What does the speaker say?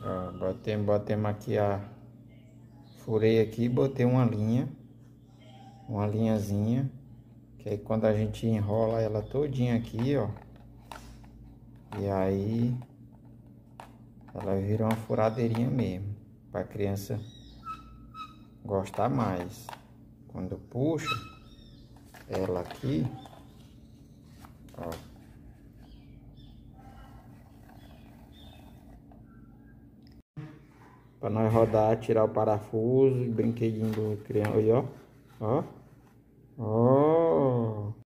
Ó, botemos aqui furei aqui e botei uma linhazinha, que aí quando a gente enrola ela todinha aqui, ó, e aí ela vira uma furadeirinha mesmo, para criança gostar mais. Quando puxa ela aqui, ó, para nós rodar, tirar o parafuso, brinquedinho do criança, aí, ó, ó, ó,